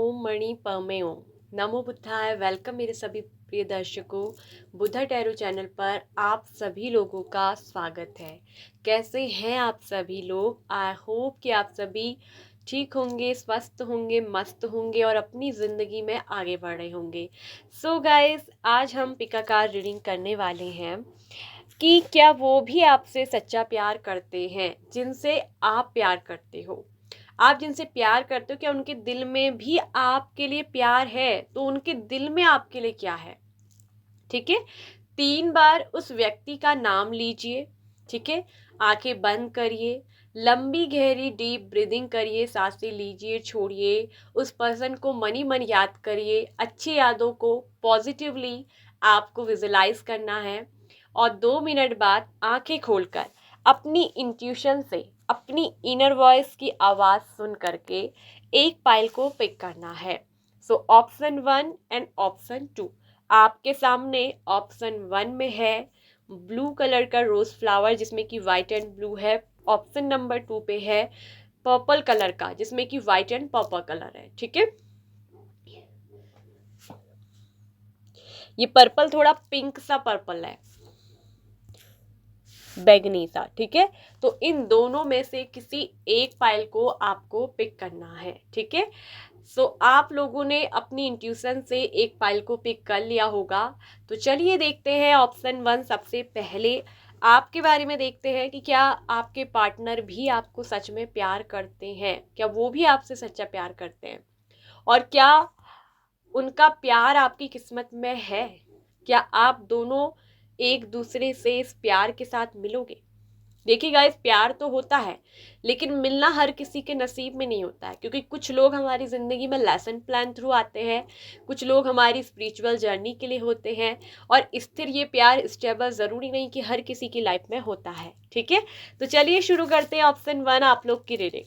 ओम मणि पमे ओम नमो बुद्धाय। Welcome मेरे सभी प्रिय दर्शकों, बुद्धा टैरो चैनल पर आप सभी लोगों का स्वागत है। कैसे हैं आप सभी लोग? आई होप कि आप सभी ठीक होंगे, स्वस्थ होंगे, मस्त होंगे और अपनी ज़िंदगी में आगे बढ़ रहे होंगे। सो गाइस, आज हम पिकाकार रीडिंग करने वाले हैं कि क्या वो भी आपसे सच्चा प्यार करते हैं जिनसे आप प्यार करते हो। आप जिनसे प्यार करते हो, क्या उनके दिल में भी आपके लिए प्यार है? तो उनके दिल में आपके लिए क्या है? ठीक है, 3 बार उस व्यक्ति का नाम लीजिए। ठीक है, आंखें बंद करिए, लंबी गहरी डीप ब्रीदिंग करिए, सांसें लीजिए, छोड़िए। उस पर्सन को मन ही मन याद करिए, अच्छी यादों को पॉजिटिवली आपको विजुलाइज करना है। और 2 मिनट बाद आंखें खोलकर अपनी इंट्यूशन से, अपनी इनर वॉइस की आवाज़ सुन करके एक फाइल को पिक करना है। सो ऑप्शन 1 एंड ऑप्शन 2 आपके सामने। ऑप्शन 1 में है ब्लू कलर का रोज फ्लावर जिसमें कि वाइट एंड ब्लू है। ऑप्शन नंबर 2 पे है पर्पल कलर का जिसमें कि वाइट एंड पर्पल कलर है। ठीक है, ये पर्पल थोड़ा पिंक सा पर्पल है, बैगनी सा। ठीक है, तो इन दोनों में से किसी एक फाइल को आपको पिक करना है। ठीक है, सो आप लोगों ने अपनी इंट्यूशन से एक फाइल को पिक कर लिया होगा। तो चलिए देखते हैं ऑप्शन 1 सबसे पहले आपके बारे में देखते हैं कि क्या आपके पार्टनर भी आपको सच में प्यार करते हैं, क्या वो भी आपसे सच्चा प्यार करते हैं, और क्या उनका प्यार आपकी किस्मत में है। क्या आप दोनों एक दूसरे से इस प्यार के साथ मिलोगे? देखिए गाइस, प्यार तो होता है लेकिन मिलना हर किसी के नसीब में नहीं होता है, क्योंकि कुछ लोग हमारी ज़िंदगी में लेसन प्लान थ्रू आते हैं, कुछ लोग हमारी स्पिरिचुअल जर्नी के लिए होते हैं। और स्थिर ये प्यार स्टेबल ज़रूरी नहीं कि हर किसी की लाइफ में होता है। ठीक है, तो चलिए शुरू करते हैं ऑप्शन 1 आप लोग की रीडिंग।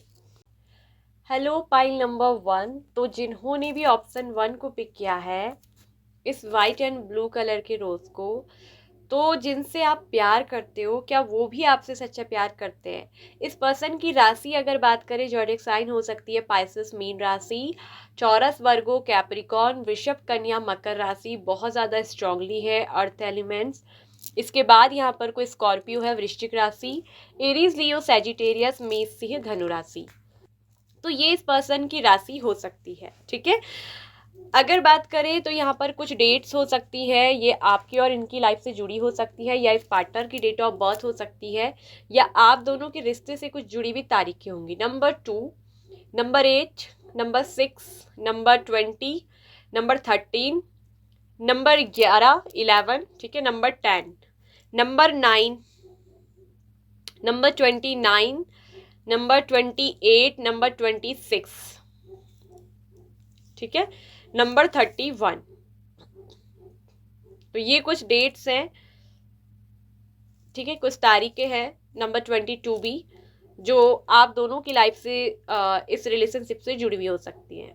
हेलो पाइल नंबर 1, तो जिन्होंने भी ऑप्शन 1 को पिक किया है, इस वाइट एंड ब्लू कलर के रोज़ को, तो जिनसे आप प्यार करते हो, क्या वो भी आपसे सच्चा प्यार करते हैं? इस पर्सन की राशि अगर बात करें, ज़ोडिएक साइन हो सकती है पाइसेस मीन राशि, चौरस वर्गो कैप्रिकॉर्न, वृषभ कन्या मकर राशि बहुत ज़्यादा स्ट्रांगली है, अर्थ एलिमेंट्स। इसके बाद यहाँ पर कोई स्कॉर्पियो है वृश्चिक राशि, एरीज लियो सैजिटेरियस मेष सिंह धनु राशि। तो ये इस पर्सन की राशि हो सकती है। ठीक है, अगर बात करें तो यहाँ पर कुछ डेट्स हो सकती है, ये आपकी और इनकी लाइफ से जुड़ी हो सकती है, या इस पार्टनर की डेट ऑफ बर्थ हो सकती है, या आप दोनों के रिश्ते से कुछ जुड़ी हुई तारीखें होंगी। Number 2, number 8, number 6, number 20, number 13, number 11, ठीक है, number 10, number 9, number 29, number 28, number 26, ठीक है, नंबर 31। तो ये कुछ डेट्स हैं, ठीक है, कुछ तारीखें हैं। नंबर 22 भी, जो आप दोनों की लाइफ से इस रिलेशनशिप से जुड़ी हुई हो सकती हैं।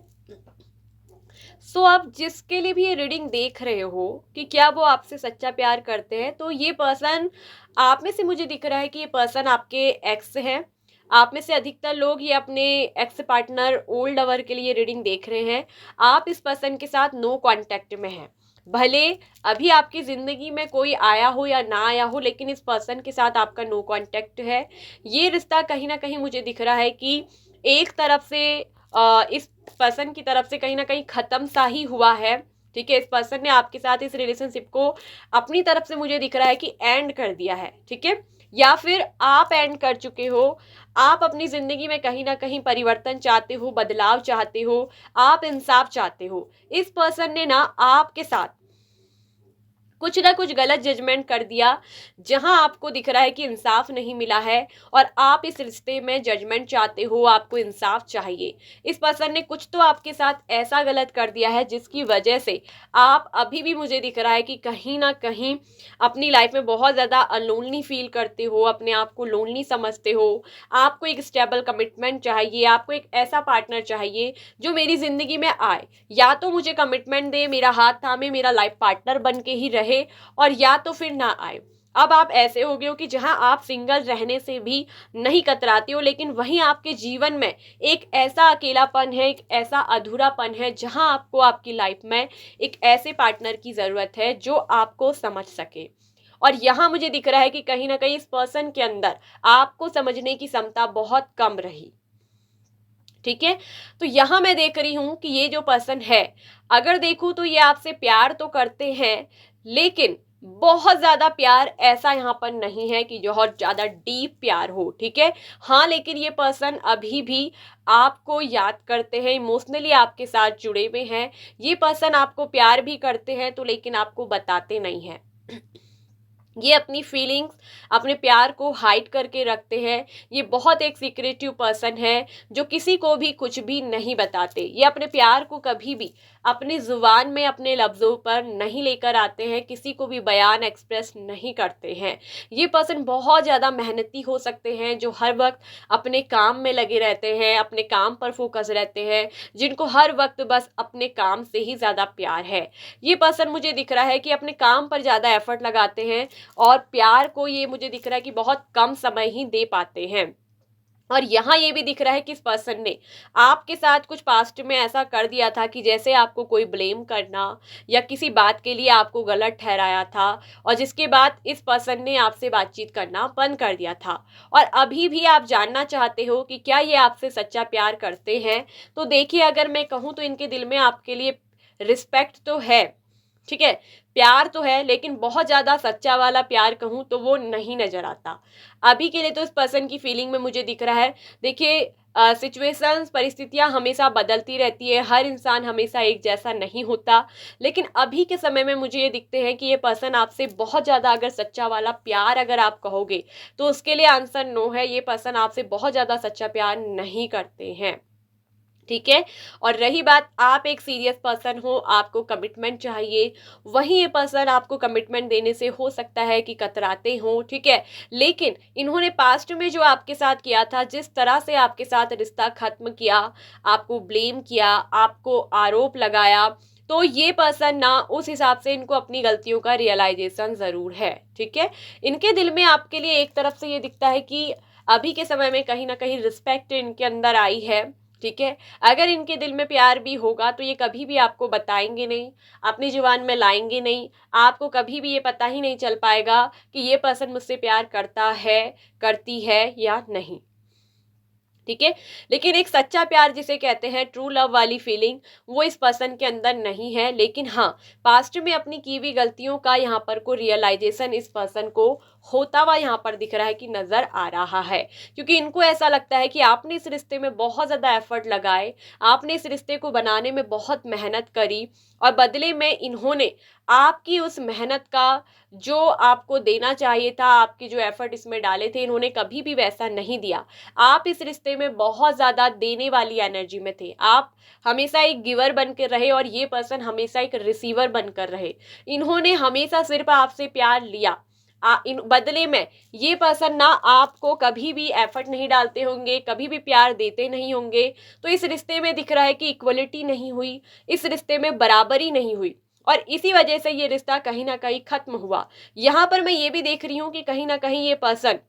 सो आप जिसके लिए भी ये रीडिंग देख रहे हो कि क्या वो आपसे सच्चा प्यार करते हैं, तो ये पर्सन, आप में से मुझे दिख रहा है कि ये पर्सन आपके एक्स हैं। आप में से अधिकतर लोग ये अपने एक्स पार्टनर ओल्ड लवर के लिए रीडिंग देख रहे हैं। आप इस पर्सन के साथ नो कांटेक्ट में हैं, भले अभी आपकी ज़िंदगी में कोई आया हो या ना आया हो, लेकिन इस पर्सन के साथ आपका नो कांटेक्ट है। ये रिश्ता कहीं ना कहीं मुझे दिख रहा है कि एक तरफ से इस पर्सन की तरफ से कहीं ना कहीं ख़त्म सा ही हुआ है। ठीक है, इस पर्सन ने आपके साथ इस रिलेशनशिप को अपनी तरफ से मुझे दिख रहा है कि एंड कर दिया है। ठीक है, या फिर आप एंड कर चुके हो। आप अपनी ज़िंदगी में कहीं ना कहीं परिवर्तन चाहते हो, बदलाव चाहते हो, आप इंसाफ चाहते हो। इस पर्सन ने ना आपके साथ कुछ ना कुछ गलत जजमेंट कर दिया, जहां आपको दिख रहा है कि इंसाफ नहीं मिला है, और आप इस रिश्ते में जजमेंट चाहते हो, आपको इंसाफ चाहिए। इस पर्सन ने कुछ तो आपके साथ ऐसा गलत कर दिया है जिसकी वजह से आप अभी भी, मुझे दिख रहा है कि कहीं ना कहीं अपनी लाइफ में बहुत ज़्यादा अलोनली फील करते हो, अपने आप को लोनली समझते हो। आपको एक स्टेबल कमिटमेंट चाहिए, आपको एक ऐसा पार्टनर चाहिए जो मेरी ज़िंदगी में आए, या तो मुझे कमिटमेंट दे, मेरा हाथ थामे, मेरा लाइफ पार्टनर बन के ही रहे, और या तो फिर ना आए। अब आप ऐसे हो गए हो कि जहां आप सिंगल रहने से भी नहीं कतराते हो, लेकिन वहीं आपके जीवन में एक ऐसा अकेलापन है, एक ऐसा अधूरापन है, जहां आपको आपकी लाइफ में एक ऐसे पार्टनर की जरूरत है जो आपको समझ सके। और यहाँ मुझे दिख रहा है कि कहीं ना कहीं इस पर्सन के अंदर आपको समझने की क्षमता बहुत कम रही। ठीक है, तो यहां मैं देख रही हूं कि ये जो पर्सन है, अगर देखूं तो ये आपसे प्यार तो करते हैं, लेकिन बहुत ज्यादा प्यार ऐसा यहाँ पर नहीं है कि बहुत ज्यादा डीप प्यार हो। ठीक है, हाँ, लेकिन ये पर्सन अभी भी आपको याद करते हैं, इमोशनली आपके साथ जुड़े हुए हैं। ये पर्सन आपको प्यार भी करते हैं तो लेकिन आपको बताते नहीं हैं। ये अपनी फीलिंग्स, अपने प्यार को हाइड करके रखते हैं। ये बहुत एक सीक्रेटिव पर्सन है जो किसी को भी कुछ भी नहीं बताते। ये अपने प्यार को कभी भी अपनी जुबान में, अपने लफ्ज़ों पर नहीं लेकर आते हैं, किसी को भी बयान एक्सप्रेस नहीं करते हैं। ये पर्सन बहुत ज़्यादा मेहनती हो सकते हैं, जो हर वक्त अपने काम में लगे रहते हैं, अपने काम पर फोकस रहते हैं, जिनको हर वक्त बस अपने काम से ही ज़्यादा प्यार है। ये पर्सन मुझे दिख रहा है कि अपने काम पर ज़्यादा एफर्ट लगाते हैं और प्यार को ये मुझे दिख रहा है कि बहुत कम समय ही दे पाते हैं। और यहाँ ये भी दिख रहा है कि इस पर्सन ने आपके साथ कुछ पास्ट में ऐसा कर दिया था कि जैसे आपको कोई ब्लेम करना या किसी बात के लिए आपको गलत ठहराया था, और जिसके बाद इस पर्सन ने आपसे बातचीत करना बंद कर दिया था। और अभी भी आप जानना चाहते हो कि क्या ये आपसे सच्चा प्यार करते हैं। तो देखिए, अगर मैं कहूँ तो इनके दिल में आपके लिए रिस्पेक्ट तो है, ठीक है, प्यार तो है, लेकिन बहुत ज्यादा सच्चा वाला प्यार कहूं तो वो नहीं नजर आता अभी के लिए। तो इस पर्सन की फीलिंग में मुझे दिख रहा है, देखिए, सिचुएशंस, परिस्थितियां हमेशा बदलती रहती है, हर इंसान हमेशा एक जैसा नहीं होता, लेकिन अभी के समय में मुझे ये दिखते हैं कि ये पर्सन आपसे बहुत ज्यादा, अगर सच्चा वाला प्यार अगर आप कहोगे तो उसके लिए आंसर नो है। ये पर्सन आपसे बहुत ज्यादा सच्चा प्यार नहीं करते हैं। ठीक है, और रही बात, आप एक सीरियस पर्सन हो, आपको कमिटमेंट चाहिए, वहीं ये पर्सन आपको कमिटमेंट देने से हो सकता है कि कतराते हो। ठीक है, लेकिन इन्होंने पास्ट में जो आपके साथ किया था, जिस तरह से आपके साथ रिश्ता खत्म किया, आपको ब्लेम किया, आपको आरोप लगाया, तो ये पर्सन ना उस हिसाब से, इनको अपनी गलतियों का रियलाइजेशन जरूर है। ठीक है, इनके दिल में आपके लिए एक तरफ से ये दिखता है कि अभी के समय में कहीं ना कहीं रिस्पेक्ट इनके अंदर आई है। ठीक है, अगर इनके दिल में प्यार भी होगा तो ये कभी भी आपको बताएंगे नहीं, अपनी जुबान में लाएंगे नहीं। आपको कभी भी ये पता ही नहीं चल पाएगा कि ये पर्सन मुझसे प्यार करता है, करती है या नहीं। ठीक है, लेकिन एक सच्चा प्यार जिसे कहते हैं, ट्रू लव वाली फीलिंग, वो इस पर्सन के अंदर नहीं है। लेकिन हाँ, पास्ट में अपनी की हुई गलतियों का यहाँ पर को रियलाइजेशन इस पर्सन को होता हुआ यहाँ पर दिख रहा है कि नजर आ रहा है, क्योंकि इनको ऐसा लगता है कि आपने इस रिश्ते में बहुत ज्यादा एफर्ट लगाए, आपने इस रिश्ते को बनाने में बहुत मेहनत करी, और बदले में इन्होंने आपकी उस मेहनत का जो आपको देना चाहिए था, आपके जो एफर्ट इसमें डाले थे, इन्होंने कभी भी वैसा नहीं दिया। आप इस रिश्ते में बहुत ज्यादा देने वाली एनर्जी में थे, आप हमेशा एक गिवर बनकर रहे और ये पर्सन हमेशा एक रिसीवर बनकर रहे। इन्होंने हमेशा सिर्फ आपसे प्यार लिया, इन बदले में ये पर्सन ना आपको कभी भी एफर्ट नहीं डालते होंगे, कभी भी प्यार देते नहीं होंगे। तो इस रिश्ते में दिख रहा है कि इक्वलिटी नहीं हुई, इस रिश्ते में बराबरी नहीं हुई, और इसी वजह से ये रिश्ता कहीं ना कहीं खत्म हुआ। यहाँ पर मैं ये भी देख रही हूँ कि कहीं ना कहीं ये पर्सन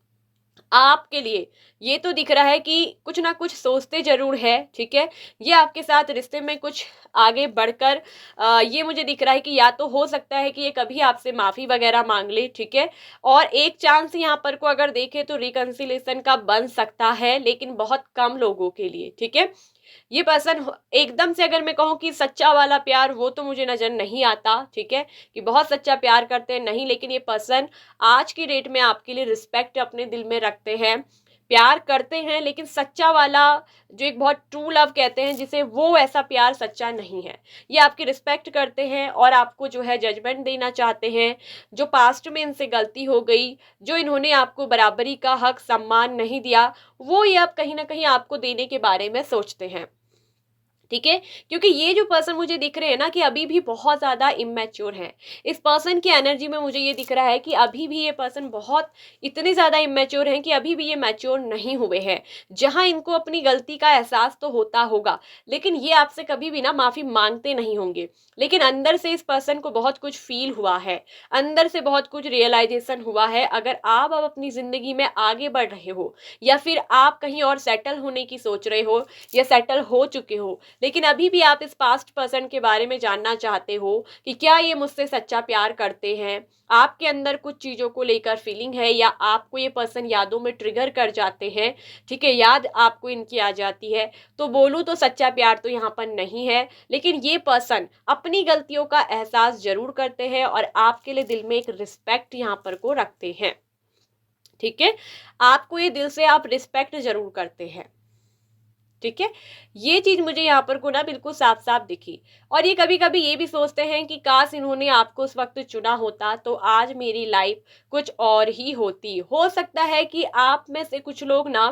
आपके लिए, ये तो दिख रहा है कि कुछ ना कुछ सोचते जरूर है। ठीक है, ये आपके साथ रिश्ते में कुछ आगे बढ़कर ये मुझे दिख रहा है कि या तो हो सकता है कि ये कभी आपसे माफी वगैरह मांग ले। ठीक है, और एक चांस यहाँ पर को अगर देखें तो रिकंसिलेशन का बन सकता है, लेकिन बहुत कम लोगों के लिए। ठीक है, ये पर्सन एकदम से अगर मैं कहूँ कि सच्चा वाला प्यार, वो तो मुझे नजर नहीं आता। ठीक है, कि बहुत सच्चा प्यार करते हैं, नहीं, लेकिन ये पर्सन आज की डेट में आपके लिए रिस्पेक्ट अपने दिल में रखते हैं, प्यार करते हैं, लेकिन सच्चा वाला जो एक बहुत ट्रू लव कहते हैं जिसे, वो ऐसा प्यार सच्चा नहीं है। ये आपकी रिस्पेक्ट करते हैं और आपको जो है जजमेंट देना चाहते हैं। जो पास्ट में इनसे गलती हो गई, जो इन्होंने आपको बराबरी का हक, सम्मान नहीं दिया, वो ये अब कहीं ना कहीं आपको देने के बारे में सोचते हैं। ठीक है, क्योंकि ये जो पर्सन मुझे दिख रहे हैं ना कि अभी भी बहुत ज़्यादा इमेच्योर हैं। इस पर्सन की एनर्जी में मुझे ये दिख रहा है कि अभी भी ये पर्सन बहुत इतने ज़्यादा इमेच्योर हैं कि अभी भी ये मैच्योर नहीं हुए हैं। जहाँ इनको अपनी गलती का एहसास तो होता होगा, लेकिन ये आपसे कभी भी ना माफ़ी मांगते नहीं होंगे। लेकिन अंदर से इस पर्सन को बहुत कुछ फील हुआ है, अंदर से बहुत कुछ रियलाइजेशन हुआ है। अगर आप अब अपनी ज़िंदगी में आगे बढ़ रहे हो, या फिर आप कहीं और सेटल होने की सोच रहे हो, या सेटल हो चुके हो, लेकिन अभी भी आप इस पास्ट पर्सन के बारे में जानना चाहते हो कि क्या ये मुझसे सच्चा प्यार करते हैं, आपके अंदर कुछ चीज़ों को लेकर फीलिंग है, या आपको ये पर्सन यादों में ट्रिगर कर जाते हैं, ठीक है, याद आपको इनकी आ जाती है, तो बोलूँ तो सच्चा प्यार तो यहाँ पर नहीं है। लेकिन ये पर्सन अपनी गलतियों का एहसास जरूर करते हैं और आपके लिए दिल में एक रिस्पेक्ट यहाँ पर को रखते हैं। ठीक है, आपको ये दिल से आप रिस्पेक्ट जरूर करते हैं। ठीक है, ये चीज मुझे यहाँ पर को ना बिल्कुल साफ साफ दिखी। और ये कभी कभी ये भी सोचते हैं कि काश इन्होंने आपको उस वक्त चुना होता तो आज मेरी लाइफ कुछ और ही होती। हो सकता है कि आप में से कुछ लोग ना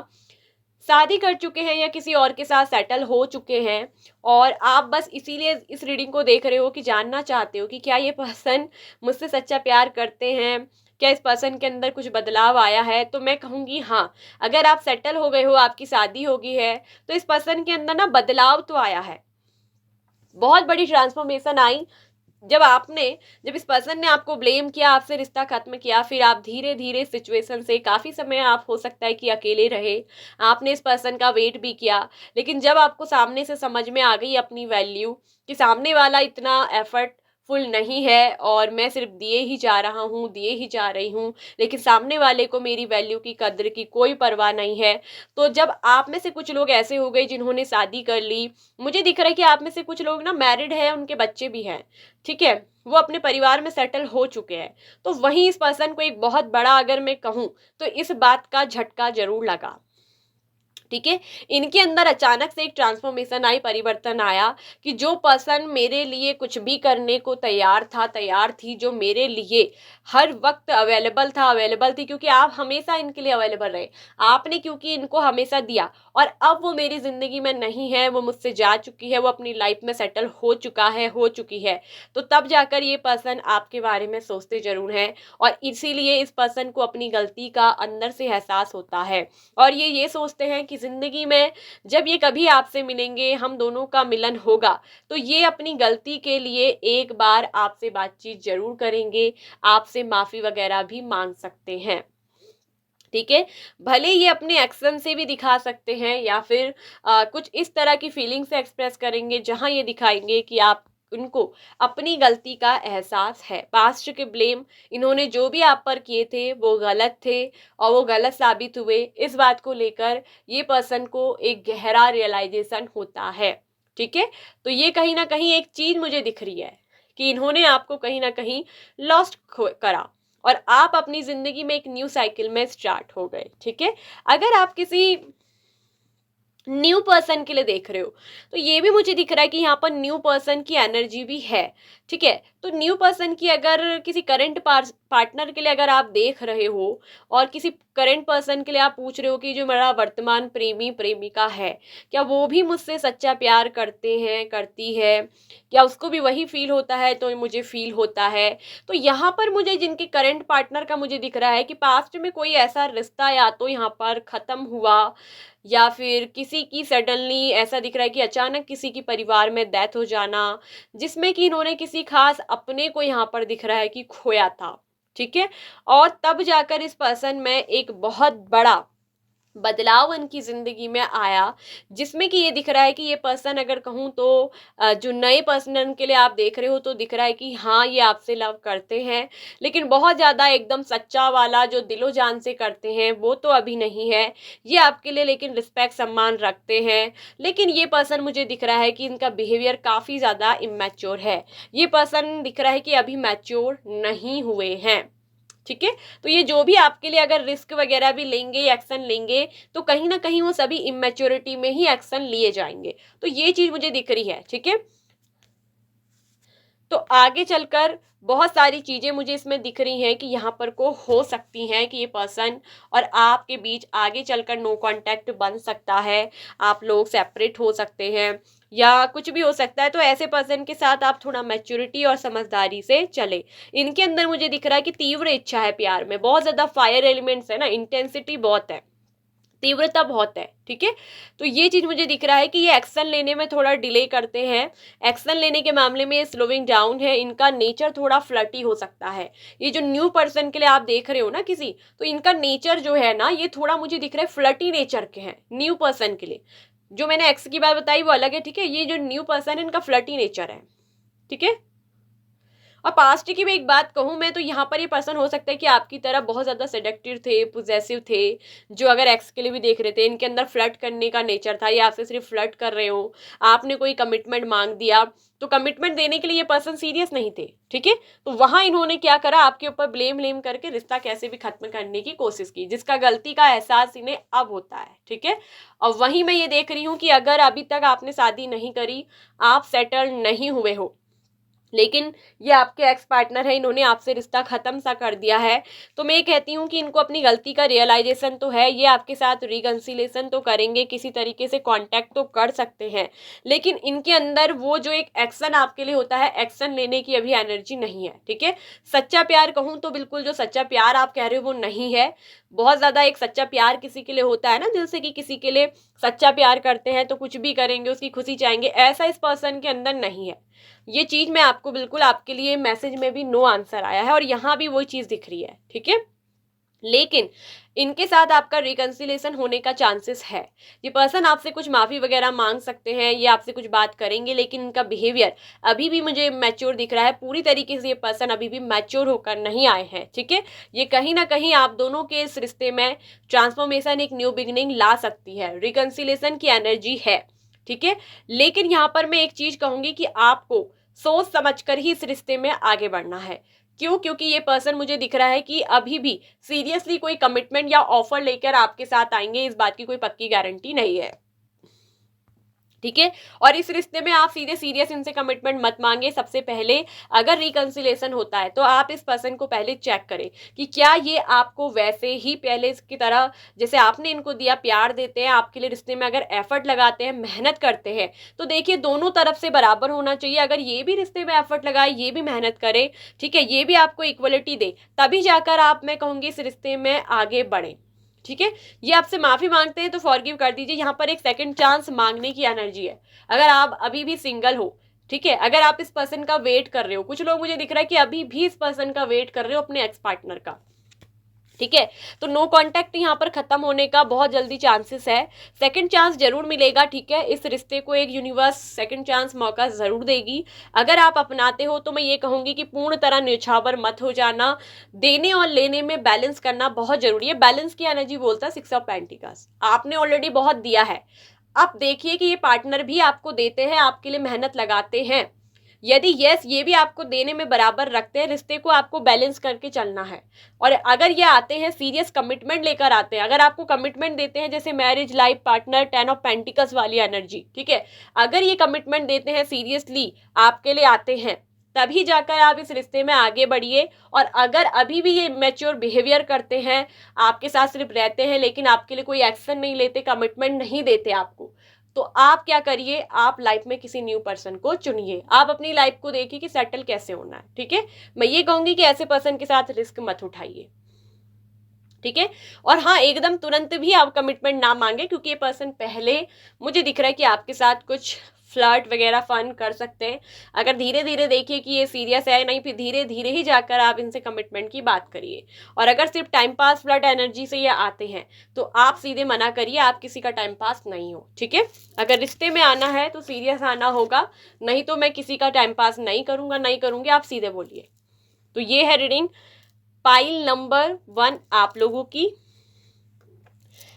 शादी कर चुके हैं या किसी और के साथ सेटल हो चुके हैं, और आप बस इसीलिए इस रीडिंग को देख रहे हो कि जानना चाहते हो कि क्या ये पर्सन मुझसे सच्चा प्यार करते हैं, क्या इस पर्सन के अंदर कुछ बदलाव आया है। तो मैं कहूँगी हाँ, अगर आप सेटल हो गए हो, आपकी शादी हो गई है, तो इस पर्सन के अंदर ना बदलाव तो आया है, बहुत बड़ी ट्रांसफॉर्मेशन आई। जब इस पर्सन ने आपको ब्लेम किया, आपसे रिश्ता खत्म किया, फिर आप धीरे धीरे सिचुएशन से काफ़ी समय आप हो सकता है कि अकेले रहे, आपने इस पर्सन का वेट भी किया, लेकिन जब आपको सामने से समझ में आ गई अपनी वैल्यू कि सामने वाला इतना एफर्ट फुल नहीं है और मैं सिर्फ दिए ही जा रहा हूँ, दिए ही जा रही हूँ, लेकिन सामने वाले को मेरी वैल्यू की कद्र की कोई परवाह नहीं है। तो जब आप में से कुछ लोग ऐसे हो गए जिन्होंने शादी कर ली, मुझे दिख रहा है कि आप में से कुछ लोग ना मैरिड है, उनके बच्चे भी हैं, ठीक है, वो अपने परिवार में सेटल हो चुके हैं, तो वहीं इस पर्सन को एक बहुत बड़ा, अगर मैं कहूँ तो इस बात का झटका जरूर लगा। ठीक है, इनके अंदर अचानक से एक ट्रांसफॉर्मेशन आई, परिवर्तन आया कि जो पर्सन मेरे लिए कुछ भी करने को तैयार था, तैयार थी, जो मेरे लिए हर वक्त अवेलेबल थी, क्योंकि आप हमेशा इनके लिए अवेलेबल रहे, आपने क्योंकि इनको हमेशा दिया, और अब वो मेरी जिंदगी में नहीं है, वो मुझसे जा चुकी है, वो अपनी लाइफ में सेटल हो चुका है, हो चुकी है, तो तब जाकर ये पर्सन आपके बारे में सोचते जरूर हैं। और इसीलिए इस पर्सन को अपनी गलती का अंदर से एहसास होता है, और ये सोचते हैं कि जिंदगी में जब ये कभी आपसे मिलेंगे, हम दोनों का मिलन होगा, तो ये अपनी गलती के लिए एक बार आपसे बातचीत जरूर करेंगे, आपसे माफी वगैरह भी मांग सकते हैं। ठीक है, भले ये अपने एक्शन से भी दिखा सकते हैं, या फिर कुछ इस तरह की फीलिंग से एक्सप्रेस करेंगे जहां ये दिखाएंगे कि आप उनको अपनी गलती का एहसास है, पास्ट के ब्लेम इन्होंने जो भी आप पर किए थे वो गलत थे, और वो गलत साबित हुए, इस बात को लेकर ये पर्सन को एक गहरा रियलाइजेशन होता है। ठीक है, तो ये कहीं ना कहीं एक चीज मुझे दिख रही है कि इन्होंने आपको कहीं ना कहीं लॉस्ट करा, और आप अपनी जिंदगी में एक न्यू साइकिल में स्टार्ट हो गए। ठीक है, अगर आप किसी न्यू पर्सन के लिए देख रहे हो, तो ये भी मुझे दिख रहा है कि यहाँ पर न्यू पर्सन की एनर्जी भी है। ठीक है, तो न्यू पर्सन की अगर किसी करंट पार्टनर के लिए अगर आप देख रहे हो, और किसी करंट पर्सन के लिए आप पूछ रहे हो कि जो मेरा वर्तमान प्रेमी प्रेमिका है, क्या वो भी मुझसे सच्चा प्यार करते हैं, करती है, क्या उसको भी वही फील होता है तो मुझे फील होता है। तो यहाँ पर मुझे जिनके करंट पार्टनर का मुझे दिख रहा है कि पास्ट में कोई ऐसा रिश्ता या तो यहाँ पर खत्म हुआ, या फिर किसी की सडनली ऐसा दिख रहा है कि अचानक किसी की परिवार में डेथ हो जाना, जिसमें कि इन्होंने किसी खास अपने को यहाँ पर दिख रहा है कि खोया था। ठीक है, और तब जाकर इस पर्सन में एक बहुत बड़ा बदलाव इनकी जिंदगी में आया, जिसमें कि ये दिख रहा है कि ये पर्सन, अगर कहूँ तो जो नए पर्सन के लिए आप देख रहे हो, तो दिख रहा है कि हाँ ये आपसे लव करते हैं, लेकिन बहुत ज़्यादा एकदम सच्चा वाला जो दिलो जान से करते हैं वो तो अभी नहीं है। ये आपके लिए लेकिन रिस्पेक्ट सम्मान रखते हैं, लेकिन ये पर्सन मुझे दिख रहा है कि इनका बिहेवियर काफ़ी ज़्यादा इमेच्योर है। ये पर्सन दिख रहा है कि अभी मैच्योर नहीं हुए हैं। ठीक है, तो ये जो भी आपके लिए अगर रिस्क वगैरह भी लेंगे, एक्शन लेंगे, तो कहीं ना कहीं वो सभी इमेच्योरिटी में ही एक्शन लिए जाएंगे। तो ये चीज मुझे दिख रही है। ठीक है, तो आगे चलकर बहुत सारी चीजें मुझे इसमें दिख रही हैं कि यहाँ पर को हो सकती हैं कि ये पर्सन और आपके बीच आगे चलकर नो कांटेक्ट बन सकता है, आप लोग सेपरेट हो सकते हैं। या कुछ भी हो सकता है। तो ऐसे पर्सन के साथ आप थोड़ा मैच्योरिटी और समझदारी से चले। इनके अंदर मुझे दिख रहा है कि तीव्र इच्छा है प्यार में, बहुत ज्यादा फायर एलिमेंट्स है ना, इंटेंसिटी बहुत है, तीव्रता बहुत है, ठीक है। तो ये चीज मुझे दिख रहा है कि ये एक्शन लेने में थोड़ा डिले करते हैं, एक्शन लेने के मामले में ये स्लोइंग डाउन है, इनका नेचर थोड़ा फ्लर्टी हो सकता है। ये जो न्यू पर्सन के लिए आप देख रहे हो ना किसी, तो इनका नेचर जो है ना, ये थोड़ा मुझे दिख रहा है फ्लर्टी नेचर के हैं न्यू पर्सन के लिए। जो मैंने एक्स की बात बताई वो अलग है, ठीक है। ये जो न्यू पर्सन है इनका फ्लर्टी नेचर है, ठीक है। और पास्ट की भी एक बात कहूँ मैं, तो यहाँ पर ये पर्सन हो सकता है कि आपकी तरह बहुत ज़्यादा सेडक्टिव थे, पोजेसिव थे, जो अगर एक्स के लिए भी देख रहे थे, इनके अंदर फ्लर्ट करने का नेचर था, ये आपसे सिर्फ फ्लर्ट कर रहे हो, आपने कोई कमिटमेंट मांग दिया, तो कमिटमेंट देने के लिए ये पर्सन सीरियस नहीं थे, ठीक है। तो वहां इन्होंने क्या करा, आपके ऊपर ब्लेम करके रिश्ता कैसे भी खत्म करने की कोशिश की, जिसका गलती का एहसास इन्हें अब होता है, ठीक है। और वहीं मैं ये देख रही हूँ कि अगर अभी तक आपने शादी नहीं करी, आप सेटल नहीं हुए हो, लेकिन ये आपके एक्स पार्टनर है, इन्होंने आपसे रिश्ता खत्म सा कर दिया है, तो मैं ये कहती हूँ कि इनको अपनी गलती का रियलाइजेशन तो है, ये आपके साथ रिकंसिलेशन तो करेंगे, किसी तरीके से कांटेक्ट तो कर सकते हैं, लेकिन इनके अंदर वो जो एक एक्शन आपके लिए होता है, एक्शन लेने की अभी एनर्जी नहीं है, ठीक है। सच्चा प्यार कहूँ तो बिल्कुल जो सच्चा प्यार आप कह रहे हो वो नहीं है। बहुत ज्यादा एक सच्चा प्यार किसी के लिए होता है ना, दिल से, कि किसी के लिए सच्चा प्यार करते हैं तो कुछ भी करेंगे, उसकी खुशी चाहेंगे, ऐसा इस पर्सन के अंदर नहीं है। ये चीज मैं आपको बिल्कुल, आपके लिए मैसेज में भी नो आंसर आया है और यहाँ भी वही चीज दिख रही है, ठीक है। लेकिन इनके साथ आपका रिकंसिलेशन होने का चांसेस है। ये पर्सन आपसे कुछ माफी वगैरह मांग सकते हैं, ये आपसे कुछ बात करेंगे, लेकिन इनका बिहेवियर अभी भी मुझे मैच्योर दिख रहा है, पूरी तरीके से ये पर्सन अभी भी मैच्योर होकर नहीं आए हैं, ठीक है। ये कहीं ना कहीं आप दोनों के इस रिश्ते में ट्रांसफॉर्मेशन, एक न्यू बिगिनिंग ला सकती है, रिकंसिलेशन की एनर्जी है, ठीक है। लेकिन यहाँ पर मैं एक चीज कहूंगी कि आपको सोच समझकर ही इस रिश्ते में आगे बढ़ना है। क्यों? क्योंकि ये पर्सन मुझे दिख रहा है कि अभी भी सीरियसली कोई कमिटमेंट या ऑफर लेकर आपके साथ आएंगे, इस बात की कोई पक्की गारंटी नहीं है, ठीक है। और इस रिश्ते में आप सीधे सीरियस इनसे कमिटमेंट मत मांगे। सबसे पहले अगर रिकंसिलेशन होता है तो आप इस पर्सन को पहले चेक करें कि क्या ये आपको वैसे ही पहले की तरह जैसे आपने इनको दिया प्यार देते हैं, आपके लिए रिश्ते में अगर एफर्ट लगाते हैं, मेहनत करते हैं, तो देखिए दोनों तरफ से बराबर होना चाहिए। अगर ये भी रिश्ते में एफर्ट लगाए, ये भी मेहनत करे, ठीक है, ये भी आपको इक्वलिटी दे, तभी जाकर आप, मैं कहूंगी, इस रिश्ते में आगे बढ़े, ठीक है। ये आपसे माफी मांगते हैं तो फॉरगिव कर दीजिए, यहाँ पर एक सेकंड चांस मांगने की एनर्जी है। अगर आप अभी भी सिंगल हो, ठीक है, अगर आप इस पर्सन का वेट कर रहे हो, कुछ लोग मुझे दिख रहा है कि अभी भी इस पर्सन का वेट कर रहे हो अपने एक्स पार्टनर का, ठीक है, तो नो कांटेक्ट यहाँ पर खत्म होने का बहुत जल्दी चांसेस है। सेकंड चांस जरूर मिलेगा, ठीक है। इस रिश्ते को एक यूनिवर्स सेकंड चांस मौका जरूर देगी। अगर आप अपनाते हो तो मैं ये कहूंगी कि पूर्ण तरह न्यौछावर मत हो जाना, देने और लेने में बैलेंस करना बहुत जरूरी है। बैलेंस की एनर्जी बोलता है सिक्स ऑफ पेंटिकल्स। आपने ऑलरेडी बहुत दिया है, अब देखिए कि ये पार्टनर भी आपको देते हैं, आपके लिए मेहनत लगाते हैं। यदि यस, ये भी आपको देने में बराबर रखते हैं, रिश्ते को आपको बैलेंस करके चलना है। और अगर ये आते हैं सीरियस कमिटमेंट लेकर आते हैं, अगर आपको कमिटमेंट देते हैं, जैसे marriage, life partner, 10 of pentacles वाली एनर्जी, ठीक है, अगर ये कमिटमेंट देते हैं, सीरियसली आपके लिए आते हैं, तभी जाकर आप इस रिश्ते में आगे बढ़िए। और अगर अभी भी ये मैच्योर बिहेवियर करते हैं, आपके साथ सिर्फ रहते हैं लेकिन आपके लिए कोई एक्शन नहीं लेते, कमिटमेंट नहीं देते आपको, तो आप क्या करिए, आप लाइफ में किसी न्यू पर्सन को चुनिए। आप अपनी लाइफ को देखिए कि सेटल कैसे होना है, ठीक है। मैं ये कहूंगी कि ऐसे पर्सन के साथ रिस्क मत उठाइए, ठीक है। और हाँ, एकदम तुरंत भी आप कमिटमेंट ना मांगे, क्योंकि ये पर्सन पहले मुझे दिख रहा है कि आपके साथ कुछ फ्लर्ट वगैरह फन कर सकते हैं। अगर धीरे धीरे देखिए कि ये सीरियस है नहीं, फिर धीरे धीरे ही जाकर आप इनसे कमिटमेंट की बात करिए। और अगर सिर्फ टाइम पास फ्लर्ट एनर्जी से ये आते हैं तो आप सीधे मना करिए, आप किसी का टाइम पास नहीं हो, ठीक है। अगर रिश्ते में आना है तो सीरियस आना होगा, नहीं तो मैं किसी का टाइम पास नहीं करूंगा, नहीं करूंगी, आप सीधे बोलिए। तो ये है रीडिंग पाइल नंबर 1 आप लोगों की।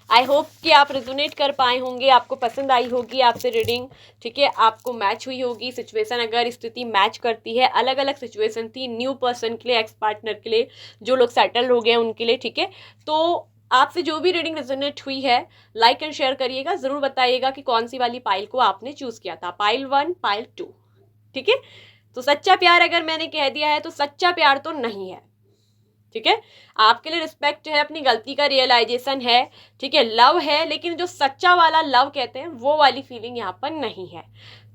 आई होप कि आप रेजोनेट कर पाए होंगे, आपको पसंद आई होगी आपसे रीडिंग, ठीक है, आपको मैच हुई होगी सिचुएशन। अगर स्थिति मैच करती है, अलग अलग सिचुएशन थी, न्यू पर्सन के लिए, एक्स पार्टनर के लिए, जो लोग सेटल हो गए उनके लिए, ठीक है। तो आपसे जो भी रीडिंग रेजोनेट हुई है, लाइक एंड शेयर करिएगा, जरूर बताइएगा कि कौन सी वाली पाइल को आपने चूज किया था, पाइल 1, पाइल 2, ठीक है। तो सच्चा प्यार अगर मैंने कह दिया है तो सच्चा प्यार तो नहीं है, ठीक है, आपके लिए रिस्पेक्ट है, अपनी गलती का रियलाइजेशन है, ठीक है, लव है, लेकिन जो सच्चा वाला लव कहते हैं वो वाली फीलिंग यहाँ पर नहीं है।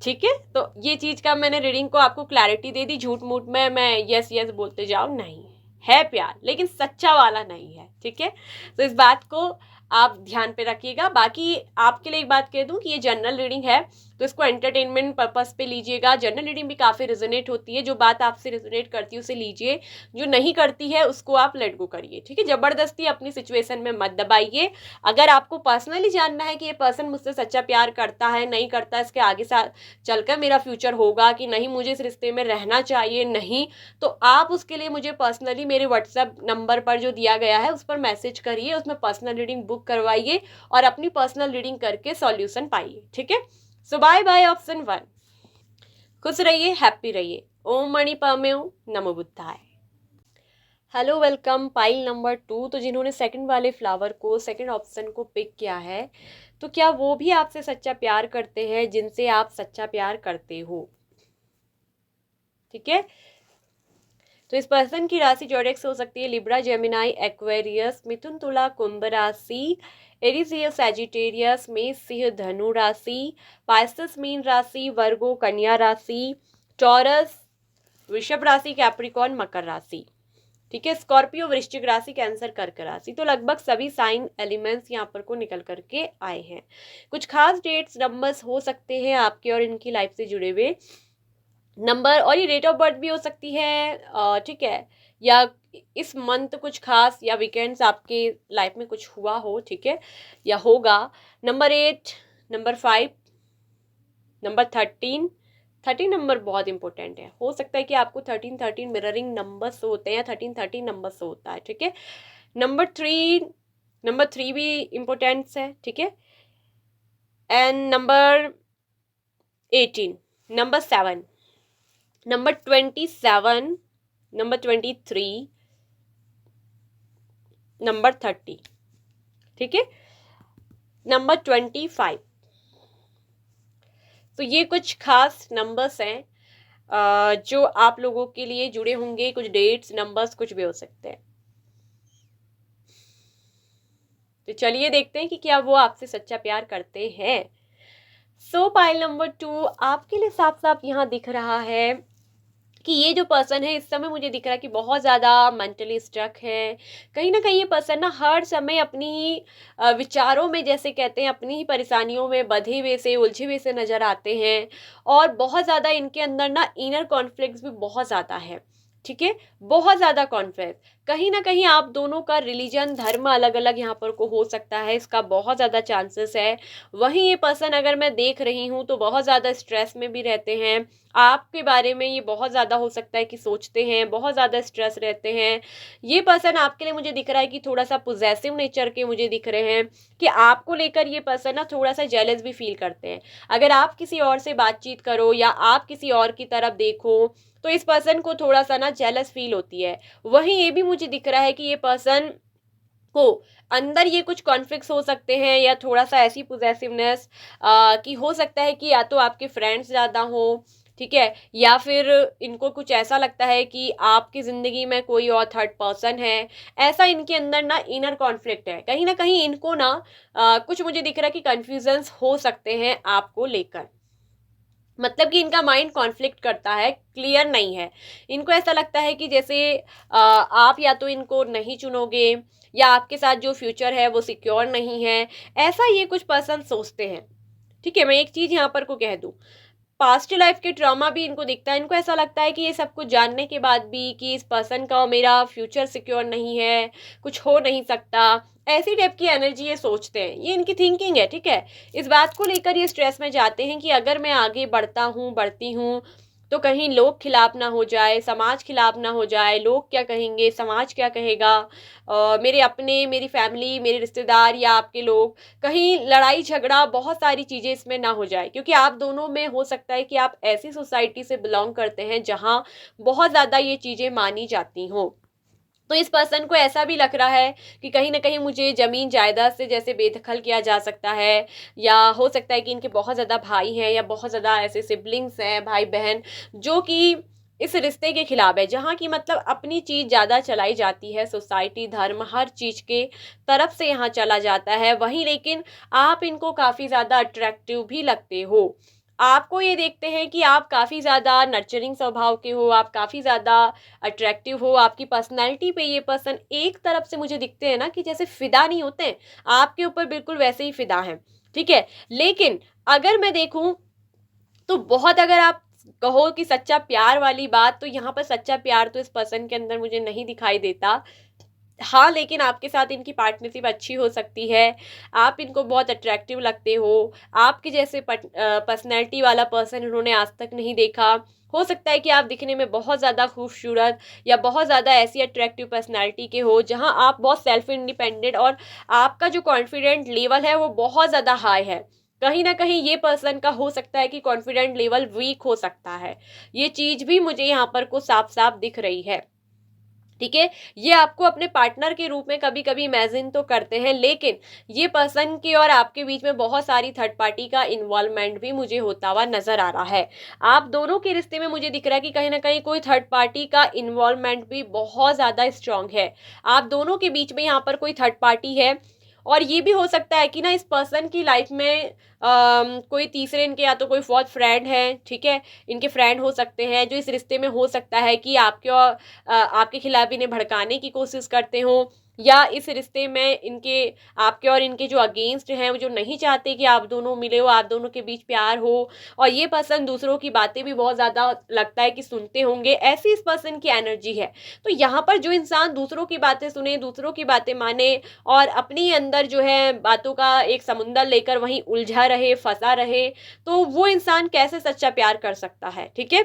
ठीक है, तो ये चीज़ का मैंने रीडिंग को आपको क्लैरिटी दे दी। झूठ मूठ में मैं यस यस बोलते जाओ, नहीं है प्यार, लेकिन सच्चा वाला नहीं है। ठीक है, तो इस बात को आप ध्यान पे रखिएगा। बाकी आपके लिए एक बात कह दूं कि ये जनरल रीडिंग है, तो इसको एंटरटेनमेंट पर्पस पे लीजिएगा। जनरल रीडिंग भी काफ़ी रिजोनेट होती है, जो बात आपसे रिजोनेट करती है उसे लीजिए, जो नहीं करती है उसको आप लेट गो करिए। ठीक है, ज़बरदस्ती अपनी सिचुएशन में मत दबाइए। अगर आपको पर्सनली जानना है कि ये पर्सन मुझसे सच्चा प्यार करता है नहीं करता, इसके आगे साथ चलकर मेरा फ्यूचर होगा कि नहीं, मुझे इस रिश्ते में रहना चाहिए नहीं, तो आप उसके लिए मुझे पर्सनली मेरे व्हाट्सएप नंबर पर जो दिया गया है उस पर मैसेज करिए, उसमें पर्सनल रीडिंग बुक करवाइए और अपनी पर्सनल रीडिंग करके सॉल्यूशन पाइए। ठीक है, सो बाय बाय ऑप्शन 1। खुश रहिए, हैप्पी रहिए। ओम मणि पामेओ, नमो बुद्धाय। Hello, welcome pile number 2। तो जिन्होंने सेकंड वाले फ्लावर को, सेकंड ऑप्शन को पिक किया है, तो क्या वो भी आपसे सच्चा प्यार करते हैं जिनसे आप सच्चा प्यार करते हो? ठीक है, तो इस पर्सन की राशि जोडेक्स हो सकती है लिब्रा, जेमिनाई, एक्वेरियस, मिथुन, तुला, कुंभ राशि, एरीज या सैजिटेरियस, मेष, सिंह, धनु राशि, पाइसेस मीन राशि, वर्गो कन्या राशि, टॉरस वृषभ राशि, कैप्रिकॉर्न मकर राशि। ठीक है, स्कॉर्पियो वृश्चिक राशि, कैंसर कर्क राशि। तो लगभग सभी साइन एलिमेंट्स यहाँ पर को निकल करके आए हैं। कुछ खास डेट्स नंबर्स हो सकते हैं आपके और इनकी लाइफ से जुड़े हुए नंबर, और ये डेट ऑफ बर्थ भी हो सकती है। ठीक है, या इस मंथ कुछ खास या वीकेंड्स आपके लाइफ में कुछ हुआ हो, ठीक है, या होगा। नंबर 8, नंबर 5, नंबर 13 नंबर बहुत इंपॉर्टेंट है। हो सकता है कि आपको 13 मिररिंग नंबर्स होते हैं या 13 नंबर्स होता है। ठीक है, नंबर 3 भी इम्पोर्टेंट्स है। ठीक है, and number 18, number 7, number 27, number 23, number 30। ठीक है, नंबर 25। तो ये कुछ खास नंबर्स हैं जो आप लोगों के लिए जुड़े होंगे। कुछ डेट्स नंबर्स कुछ भी हो सकते हैं। तो चलिए देखते हैं कि क्या वो आपसे सच्चा प्यार करते हैं। सो पाइल नंबर 2 आपके लिए साफ साफ यहाँ दिख रहा है कि ये जो पर्सन है इस समय मुझे दिख रहा है कि बहुत ज़्यादा मेंटली स्ट्रक है। कहीं ना कहीं ये पर्सन ना हर समय अपनी ही विचारों में, जैसे कहते हैं, अपनी ही परेशानियों में बंधे हुए से, उलझे हुए से नज़र आते हैं। और बहुत ज़्यादा इनके अंदर ना इनर कॉन्फ्लिक्ट्स भी बहुत ज़्यादा है। ठीक है, बहुत ज़्यादा कॉन्फ्लिक्ट। कहीं ना कहीं आप दोनों का रिलीजन, धर्म अलग अलग यहाँ पर को हो सकता है, इसका बहुत ज़्यादा चांसेस है। वहीं ये पर्सन अगर मैं देख रही हूँ तो बहुत ज़्यादा स्ट्रेस में भी रहते हैं। आपके बारे में ये बहुत ज़्यादा हो सकता है कि सोचते हैं, बहुत ज़्यादा स्ट्रेस रहते हैं। ये पर्सन आपके लिए मुझे दिख रहा है कि थोड़ा सा पोजेसिव नेचर के मुझे दिख रहे हैं, कि आपको लेकर ये पर्सन ना थोड़ा सा जेलस भी फील करते हैं। अगर आप किसी और से बातचीत करो या आप किसी और की तरफ देखो तो इस पर्सन को थोड़ा सा ना जेलस फील होती है। वहीं ये भी मुझे दिख रहा है कि ये पर्सन को अंदर ये कुछ कॉन्फ्लिक्ट्स हो सकते हैं, या थोड़ा सा ऐसी पोजेसिवनेस कि हो सकता है कि या तो आपके फ्रेंड्स ज़्यादा हो, ठीक है, या फिर इनको कुछ ऐसा लगता है कि आपकी ज़िंदगी में कोई और थर्ड पर्सन है। ऐसा इनके अंदर ना इनर कॉन्फ्लिक्ट है। कहीं ना कहीं इनको ना कुछ मुझे दिख रहा है कि कन्फ्यूजन्स हो सकते हैं आपको लेकर। मतलब कि इनका माइंड कॉन्फ्लिक्ट करता है, क्लियर नहीं है। इनको ऐसा लगता है कि जैसे आप या तो इनको नहीं चुनोगे, या आपके साथ जो फ्यूचर है वो सिक्योर नहीं है। ऐसा ये कुछ पर्सन सोचते हैं। ठीक है, मैं एक चीज़ यहाँ पर को कह दूँ, पास्ट लाइफ के ट्रॉमा भी इनको दिखता है। इनको ऐसा लगता है कि ये सब कुछ जानने के बाद भी कि इस पर्सन का और मेरा फ्यूचर सिक्योर नहीं है, कुछ हो नहीं सकता, ऐसी टाइप की एनर्जी ये सोचते हैं। ये इनकी थिंकिंग है। ठीक है, इस बात को लेकर ये स्ट्रेस में जाते हैं कि अगर मैं आगे बढ़ती हूँ तो कहीं लोग खिलाफ ना हो जाए, समाज खिलाफ ना हो जाए। लोग क्या कहेंगे, समाज क्या कहेगा, मेरे अपने, मेरी फैमिली, मेरे रिश्तेदार या आपके लोग, कहीं लड़ाई झगड़ा, बहुत सारी चीज़ें इसमें ना हो जाए। क्योंकि आप दोनों में हो सकता है कि आप ऐसी सोसाइटी से बिलोंग करते हैं जहाँ बहुत ज़्यादा ये चीज़ें मानी जाती हों। तो इस पर्सन को ऐसा भी लग रहा है कि कहीं ना कहीं मुझे ज़मीन जायदाद से जैसे बेदखल किया जा सकता है, या हो सकता है कि इनके बहुत ज़्यादा भाई हैं या बहुत ज़्यादा ऐसे सिबलिंग्स हैं, भाई बहन, जो कि इस रिश्ते के खिलाफ है, जहाँ की मतलब अपनी चीज ज्यादा चलाई जाती है, सोसाइटी धर्म हर चीज के तरफ से यहाँ चला जाता है। वहीं लेकिन आप इनको काफी ज्यादा अट्रैक्टिव भी लगते हो। आपको ये देखते हैं कि आप काफी ज्यादा नर्चरिंग स्वभाव के हो, आप काफी ज्यादा अट्रैक्टिव हो, आपकी पर्सनैलिटी पे ये पर्सन एक तरफ से मुझे दिखते हैं ना कि जैसे फिदा नहीं होते हैं, आपके ऊपर बिल्कुल वैसे ही फिदा हैं। ठीक है, लेकिन अगर मैं देखूं तो बहुत, अगर आप कहो कि सच्चा प्यार वाली बात, तो यहाँ पर सच्चा प्यार तो इस पर्सन के अंदर मुझे नहीं दिखाई देता। हाँ, लेकिन आपके साथ इनकी पार्टनरशिप अच्छी हो सकती है, आप इनको बहुत अट्रैक्टिव लगते हो, आपके जैसे पर्सनैलिटी वाला पर्सन इन्होंने आज तक नहीं देखा। हो सकता है कि आप दिखने में बहुत ज़्यादा खूबसूरत या बहुत ज़्यादा ऐसी अट्रैक्टिव पर्सनैलिटी के हो जहाँ आप बहुत सेल्फ इंडिपेंडेंट और आपका जो कॉन्फिडेंट लेवल है वो बहुत ज़्यादा हाई है। कहीं ना कहीं ये पर्सन का हो सकता है कि कॉन्फिडेंट लेवल वीक हो सकता है, ये चीज़ भी मुझे यहाँ पर को साफ साफ दिख रही है। ठीक है, ये आपको अपने पार्टनर के रूप में कभी कभी इमेजिन तो करते हैं, लेकिन ये पर्सन के और आपके बीच में बहुत सारी थर्ड पार्टी का इन्वॉल्वमेंट भी मुझे होता हुआ नजर आ रहा है। आप दोनों के रिश्ते में मुझे दिख रहा है कि कहीं ना कहीं कोई थर्ड पार्टी का इन्वॉल्वमेंट भी बहुत ज्यादा स्ट्रांग है। आप दोनों के बीच में यहाँ पर कोई थर्ड पार्टी है, और ये भी हो सकता है कि ना इस पर्सन की लाइफ में कोई तीसरे इनके या तो कोई फोर्थ फ्रेंड है। ठीक है, इनके फ्रेंड हो सकते हैं जो इस रिश्ते में हो सकता है कि आपके और आपके खिलाफ इन्हें भड़काने की कोशिश करते हो, या इस रिश्ते में इनके आपके और इनके जो अगेंस्ट हैं, वो जो नहीं चाहते कि आप दोनों मिले हो, आप दोनों के बीच प्यार हो। और ये पर्सन दूसरों की बातें भी बहुत ज़्यादा लगता है कि सुनते होंगे, ऐसी इस पर्सन की एनर्जी है। तो यहाँ पर जो इंसान दूसरों की बातें सुने, दूसरों की बातें माने और अपनी अंदर जो है बातों का एक समुंदर लेकर वहीं उलझा रहे, फंसा रहे, तो वो इंसान कैसे सच्चा प्यार कर सकता है। ठीक है,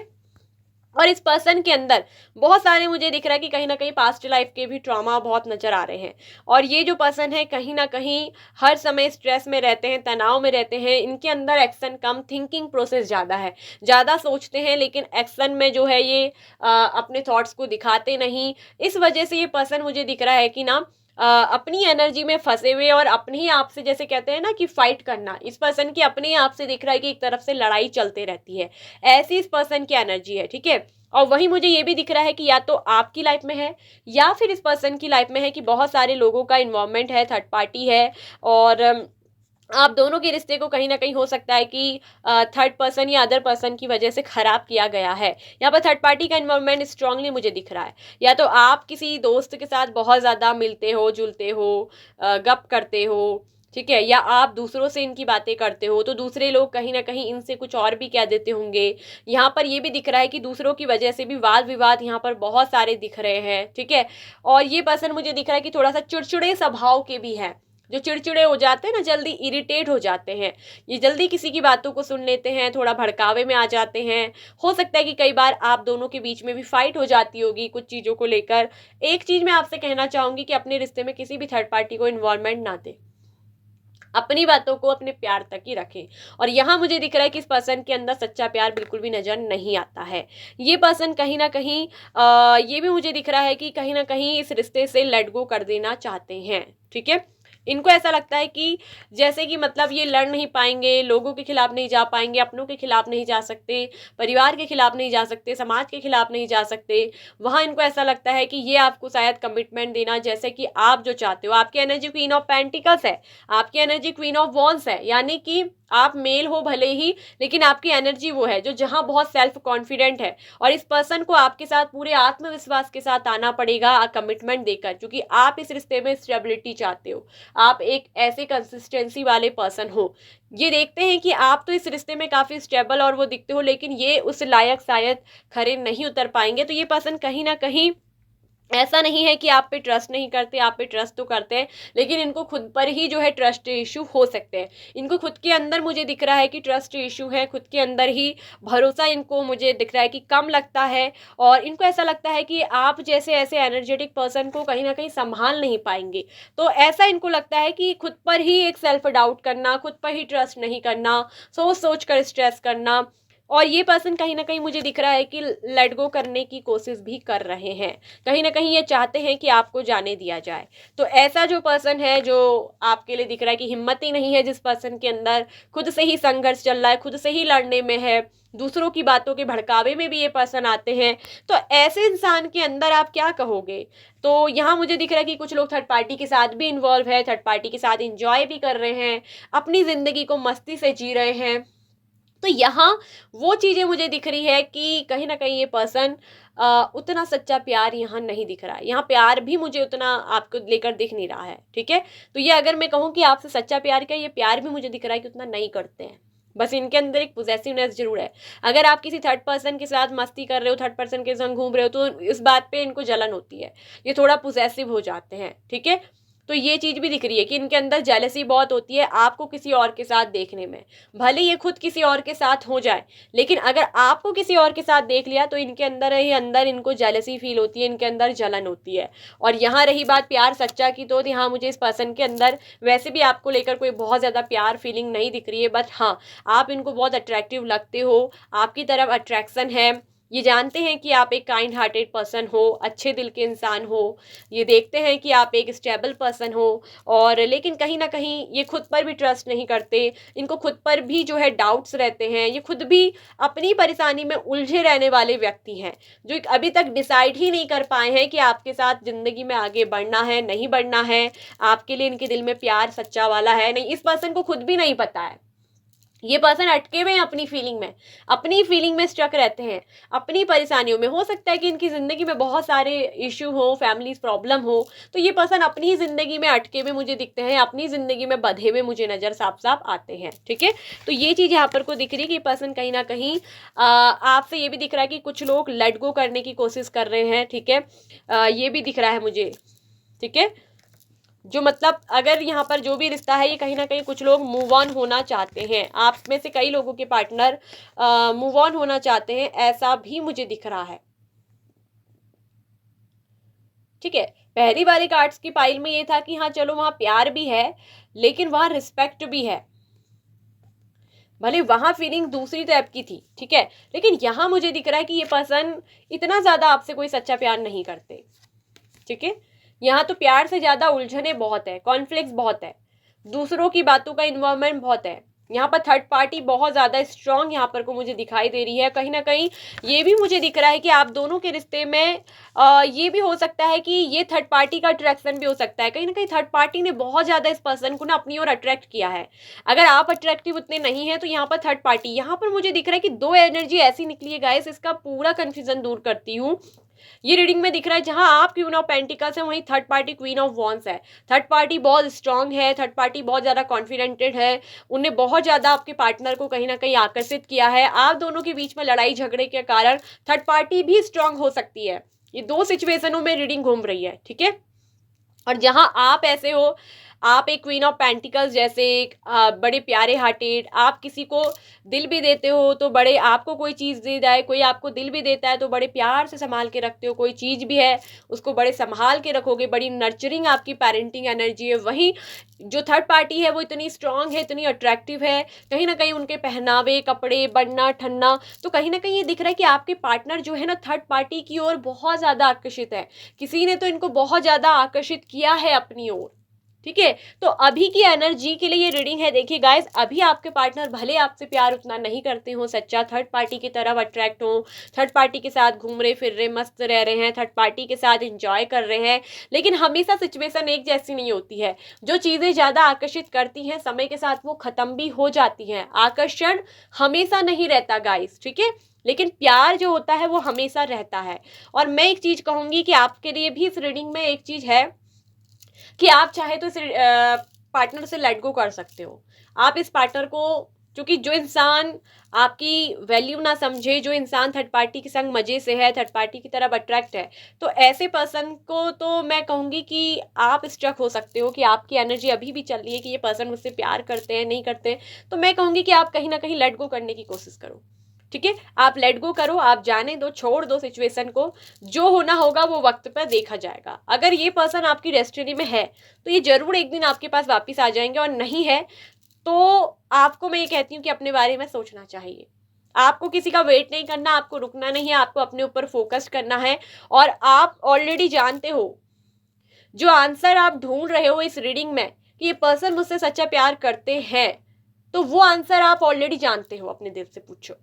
और इस पर्सन के अंदर बहुत सारे मुझे दिख रहा है कि कहीं ना कहीं पास्ट लाइफ के भी ट्रॉमा बहुत नजर आ रहे हैं। और ये जो पर्सन है कहीं ना कहीं हर समय स्ट्रेस में रहते हैं, तनाव में रहते हैं, इनके अंदर एक्शन कम, थिंकिंग प्रोसेस ज़्यादा है, ज़्यादा सोचते हैं लेकिन एक्शन में जो है ये अपने थॉट्स को दिखाते नहीं। इस वजह से ये पर्सन मुझे दिख रहा है कि ना अपनी एनर्जी में फंसे हुए और अपने ही आप से, जैसे कहते हैं ना कि फाइट करना, इस पर्सन की अपने आप से दिख रहा है कि एक तरफ से लड़ाई चलते रहती है, ऐसी इस पर्सन की एनर्जी है। ठीक है, और वही मुझे ये भी दिख रहा है कि या तो आपकी लाइफ में है या फिर इस पर्सन की लाइफ में है कि बहुत सारे लोगों का इन्वॉल्वमेंट है, थर्ड पार्टी है, और आप दोनों के रिश्ते को कहीं ना कहीं हो सकता है कि थर्ड पर्सन या अदर पर्सन की वजह से खराब किया गया है। यहाँ पर थर्ड पार्टी का इन्वॉल्वमेंट स्ट्रांगली मुझे दिख रहा है। या तो आप किसी दोस्त के साथ बहुत ज़्यादा मिलते हो, जुलते हो, गप करते हो, ठीक है, या आप दूसरों से इनकी बातें करते हो, तो दूसरे लोग कहीं ना कहीं इनसे कुछ और भी कह देते होंगे। यहाँ पर ये भी दिख रहा है कि दूसरों की वजह से भी वाद विवाद यहाँ पर बहुत सारे दिख रहे हैं। ठीक है, और ये पर्सन मुझे दिख रहा है कि थोड़ा सा चिड़चिड़े स्वभाव के भी है, जो चिड़चिड़े हो जाते हैं ना, जल्दी इरिटेट हो जाते हैं, ये जल्दी किसी की बातों को सुन लेते हैं, थोड़ा भड़कावे में आ जाते हैं। हो सकता है कि कई बार आप दोनों के बीच में भी फाइट हो जाती होगी कुछ चीज़ों को लेकर। एक चीज़ मैं आपसे कहना चाहूँगी कि अपने रिश्ते में किसी भी थर्ड पार्टी को इन्वॉल्वमेंट ना दे, अपनी बातों को अपने प्यार तक ही रखें। और यहाँ मुझे दिख रहा है कि इस पर्सन के अंदर सच्चा प्यार बिल्कुल भी नजर नहीं आता है। ये पर्सन कहीं ना कहीं ये भी मुझे दिख रहा है कि कहीं ना कहीं इस रिश्ते से लेट गो कर देना चाहते हैं। ठीक है, इनको ऐसा लगता है कि जैसे कि मतलब ये लड़ नहीं पाएंगे, लोगों के खिलाफ नहीं जा पाएंगे, अपनों के खिलाफ नहीं जा सकते, परिवार के खिलाफ नहीं जा सकते, समाज के खिलाफ नहीं जा सकते। वहाँ इनको ऐसा लगता है कि ये आपको शायद कमिटमेंट देना, जैसे कि आप जो चाहते हो। आपकी एनर्जी क्वीन ऑफ पेंटिकल्स है, आपकी एनर्जी क्वीन ऑफ वॉन्स है, यानी कि आप मेल हो भले ही, लेकिन आपकी एनर्जी वो है जो जहाँ बहुत सेल्फ कॉन्फिडेंट है। और इस पर्सन को आपके साथ पूरे आत्मविश्वास के साथ आना पड़ेगा कमिटमेंट देकर, क्योंकि आप इस रिश्ते में स्टेबिलिटी चाहते हो, आप एक ऐसे कंसिस्टेंसी वाले पर्सन हो। ये देखते हैं कि आप तो इस रिश्ते में काफ़ी स्टेबल और वो दिखते हो, लेकिन ये उस लायक शायद खरे नहीं उतर पाएंगे। तो ये पर्सन कहीं ना कहीं, ऐसा नहीं है कि आप पे ट्रस्ट नहीं करते, आप पे ट्रस्ट तो करते हैं, लेकिन इनको खुद पर ही जो है ट्रस्ट इशू हो सकते हैं। इनको खुद के अंदर मुझे दिख रहा है कि ट्रस्ट इशू है, खुद के अंदर ही भरोसा इनको मुझे दिख रहा है कि कम लगता है। और इनको ऐसा लगता है कि आप जैसे ऐसे एनर्जेटिक पर्सन को कहीं ना कहीं संभाल नहीं पाएंगे। तो ऐसा इनको लगता है कि खुद पर ही एक सेल्फ डाउट करना, खुद पर ही ट्रस्ट नहीं करना, सोच सोच कर स्ट्रेस करना। और ये पर्सन कहीं ना कहीं मुझे दिख रहा है कि लेट गो करने की कोशिश भी कर रहे हैं, कहीं ना कहीं ये चाहते हैं कि आपको जाने दिया जाए। तो ऐसा जो पर्सन है जो आपके लिए दिख रहा है कि हिम्मत ही नहीं है, जिस पर्सन के अंदर खुद से ही संघर्ष चल रहा है, खुद से ही लड़ने में है, दूसरों की बातों के भड़कावे में भी ये पर्सन आते हैं। तो ऐसे इंसान के अंदर आप क्या कहोगे? तो यहाँ मुझे दिख रहा है कि कुछ लोग थर्ड पार्टी के साथ भी इन्वॉल्व है, थर्ड पार्टी के साथ इंजॉय भी कर रहे हैं, अपनी ज़िंदगी को मस्ती से जी रहे हैं। तो यहाँ वो चीज़ें मुझे दिख रही है कि कहीं ना कहीं ये पर्सन उतना सच्चा प्यार यहाँ नहीं दिख रहा है। यहाँ प्यार भी मुझे उतना आपको लेकर दिख नहीं रहा है, ठीक है। तो ये अगर मैं कहूँ कि आपसे सच्चा प्यार क्या, ये प्यार भी मुझे दिख रहा है कि उतना नहीं करते हैं। बस इनके अंदर एक पोजेसिवनेस जरूर है। अगर आप किसी थर्ड पर्सन के साथ मस्ती कर रहे हो, थर्ड पर्सन के संग घूम रहे हो, तो इस बात पे इनको जलन होती है, ये थोड़ा पोजेसिव हो जाते हैं, ठीक है। तो ये चीज़ भी दिख रही है कि इनके अंदर जेलसी बहुत होती है आपको किसी और के साथ देखने में। भले ये खुद किसी और के साथ हो जाए, लेकिन अगर आपको किसी और के साथ देख लिया तो इनके अंदर ही अंदर इनको जेलसी फील होती है, इनके अंदर जलन होती है। और यहाँ रही बात प्यार सच्चा की, तो यहाँ मुझे इस पर्सन के अंदर वैसे भी आपको लेकर कोई बहुत ज़्यादा प्यार फीलिंग नहीं दिख रही है, बट हाँ, आप इनको बहुत अट्रैक्टिव लगते हो, आपकी तरफ अट्रैक्शन है। ये जानते हैं कि आप एक काइंड हार्टेड पर्सन हो, अच्छे दिल के इंसान हो। ये देखते हैं कि आप एक स्टेबल पर्सन हो, और लेकिन कहीं ना कहीं ये खुद पर भी ट्रस्ट नहीं करते, इनको खुद पर भी जो है डाउट्स रहते हैं। ये खुद भी अपनी परेशानी में उलझे रहने वाले व्यक्ति हैं, जो अभी तक डिसाइड ही नहीं कर पाए हैं कि आपके साथ ज़िंदगी में आगे बढ़ना है नहीं बढ़ना है, आपके लिए इनके दिल में प्यार सच्चा वाला है नहीं। इस पर्सन को खुद भी नहीं पता है। ये पर्सन अटके हुए हैं अपनी फीलिंग में स्ट्रक रहते हैं, अपनी परेशानियों में। हो सकता है कि इनकी ज़िंदगी में बहुत सारे इशू हो, फैमिली प्रॉब्लम हो, तो ये पर्सन अपनी ही ज़िंदगी में अटके हुए मुझे दिखते हैं, अपनी ज़िंदगी में बंधे हुए मुझे नज़र साफ साफ आते हैं, ठीक है। तो ये चीज़ यहाँ पर को दिख रही है कि पर्सन कहीं ना कहीं आपसे ये भी दिख रहा है कि कुछ लोग लेट गो करने की कोशिश कर रहे हैं, ठीक है। ये भी दिख रहा है मुझे, ठीक है। जो मतलब अगर यहाँ पर जो भी रिश्ता है, ये कहीं ना कहीं कुछ लोग मूव ऑन होना चाहते हैं, आप में से कई लोगों के पार्टनर मूव ऑन होना चाहते हैं, ऐसा भी मुझे दिख रहा है, ठीक है। पहली वाली कार्ड्स की पाइल में ये था कि हाँ चलो वहां प्यार भी है, लेकिन वहां रिस्पेक्ट भी है, भले वहां फीलिंग दूसरी टाइप की थी, ठीक है। लेकिन यहाँ मुझे दिख रहा है कि ये पर्सन इतना ज्यादा आपसे कोई सच्चा प्यार नहीं करते, ठीक है। यहाँ तो प्यार से ज्यादा उलझने बहुत है, कॉन्फ्लिक्ट बहुत है, दूसरों की बातों का इन्वॉल्वमेंट बहुत है। यहाँ पर थर्ड पार्टी बहुत ज्यादा स्ट्रांग यहाँ पर को मुझे दिखाई दे रही है। कहीं ना कहीं ये भी मुझे दिख रहा है कि आप दोनों के रिश्ते में ये भी हो सकता है कि ये थर्ड पार्टी का अट्रैक्शन भी हो सकता है। कहीं ना कहीं थर्ड पार्टी ने बहुत ज्यादा इस पर्सन को ना अपनी ओर अट्रैक्ट किया है। अगर आप अट्रैक्टिव उतने नहीं है तो यहाँ पर थर्ड पार्टी, यहाँ पर मुझे दिख रहा है कि दो एनर्जी ऐसी निकली है गाइस, इसका पूरा कंफ्यूजन दूर करती हूँ। ये रीडिंग में दिख रहा है जहां आप क्वीन ऑफ पेंटिकल्स है, वहीं third party queen of wands है। थर्ड पार्टी बहुत स्ट्रांग है, थर्ड पार्टी बहुत ज्यादा कॉन्फिडेंटेड है, उन्हें बहुत ज्यादा आपके पार्टनर को कहीं ना कहीं आकर्षित किया है। आप दोनों के बीच में लड़ाई झगड़े के कारण थर्ड पार्टी भी स्ट्रांग हो सकती है। ये दो सिचुएशनों में रीडिंग घूम रही है, ठीक है। और जहां आप ऐसे हो, आप एक क्वीन ऑफ पेंटिकल्स जैसे एक बड़े प्यारे हार्टेड, आप किसी को दिल भी देते हो तो बड़े, आपको कोई चीज़ दे जाए, कोई आपको दिल भी देता है तो बड़े प्यार से संभाल के रखते हो। कोई चीज़ भी है उसको बड़े संभाल के रखोगे, बड़ी नर्चरिंग आपकी पेरेंटिंग एनर्जी है। वहीं जो थर्ड पार्टी है वो इतनी स्ट्रांग है, इतनी अट्रैक्टिव है, कहीं ना कहीं उनके पहनावे, कपड़े, बनना ठन्ना, तो कहीं ना कहीं ये दिख रहा है कि आपके पार्टनर जो है ना थर्ड पार्टी की ओर बहुत ज़्यादा आकर्षित है। किसी ने तो इनको बहुत ज़्यादा आकर्षित किया है अपनी ओर, ठीक है। तो अभी की एनर्जी के लिए ये रीडिंग है। देखिए गाइस, अभी आपके पार्टनर भले आपसे प्यार उतना नहीं करते हो, सच्चा थर्ड पार्टी की तरफ अट्रैक्ट हो, थर्ड पार्टी के साथ घूम रहे फिर रहे, मस्त रह रहे हैं, थर्ड पार्टी के साथ एंजॉय कर रहे हैं, लेकिन हमेशा सिचुएशन एक जैसी नहीं होती है। जो चीज़ें ज़्यादा आकर्षित करती हैं समय के साथ वो ख़त्म भी हो जाती हैं। आकर्षण हमेशा नहीं रहता गाइस, ठीक है, लेकिन प्यार जो होता है वो हमेशा रहता है। और मैं एक चीज़ कहूँगी कि आपके लिए भी इस रीडिंग में एक चीज़ है कि आप चाहे तो इस पार्टनर से लेट गो कर सकते हो। आप इस पार्टनर को, क्योंकि जो इंसान आपकी वैल्यू ना समझे, जो इंसान थर्ड पार्टी के संग मजे से है, थर्ड पार्टी की तरफ अट्रैक्ट है, तो ऐसे पर्सन को तो मैं कहूँगी कि आप स्ट्रक हो सकते हो कि आपकी एनर्जी अभी भी चल रही है कि ये पर्सन मुझसे प्यार करते हैं नहीं करते। तो मैं कहूँगी कि आप कहीं ना कहीं लेट गो करने की कोशिश करो, ठीक है। आप लेट गो करो, आप जाने दो, छोड़ दो सिचुएशन को, जो होना होगा वो वक्त पर देखा जाएगा। अगर ये पर्सन आपकी डेस्टिनी में है तो ये जरूर एक दिन आपके पास वापस आ जाएंगे, और नहीं है तो आपको मैं ये कहती हूँ कि अपने बारे में सोचना चाहिए। आपको किसी का वेट नहीं करना, आपको रुकना नहीं है, आपको अपने ऊपर फोकस करना है। और आप ऑलरेडी जानते हो जो आंसर आप ढूंढ रहे हो इस रीडिंग में कि ये पर्सन मुझसे सच्चा प्यार करते हैं, तो वो आंसर आप ऑलरेडी जानते हो, अपने दिल से पूछो।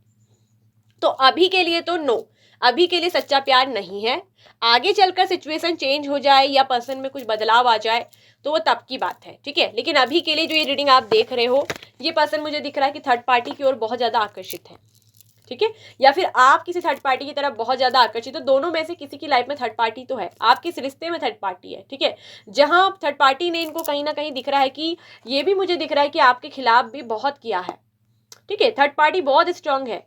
तो अभी के लिए तो नो, अभी के लिए सच्चा प्यार नहीं है। आगे चलकर सिचुएशन चेंज हो जाए या पर्सन में कुछ बदलाव आ जाए तो वो तब की बात है, ठीक है। लेकिन अभी के लिए जो ये रीडिंग आप देख रहे हो, ये पर्सन मुझे दिख रहा है कि थर्ड पार्टी की ओर बहुत ज्यादा आकर्षित है, ठीक है, या फिर आप किसी थर्ड पार्टी की तरफ बहुत ज्यादा आकर्षित हो। दोनों में से किसी की लाइफ में थर्ड पार्टी तो है, आपके इस रिश्ते में थर्ड पार्टी है, ठीक है। जहां थर्ड पार्टी ने इनको कहीं ना कहीं दिख रहा है कि ये भी मुझे दिख रहा है कि आपके खिलाफ भी बहुत किया है, ठीक है। थर्ड पार्टी बहुत स्ट्रांग है।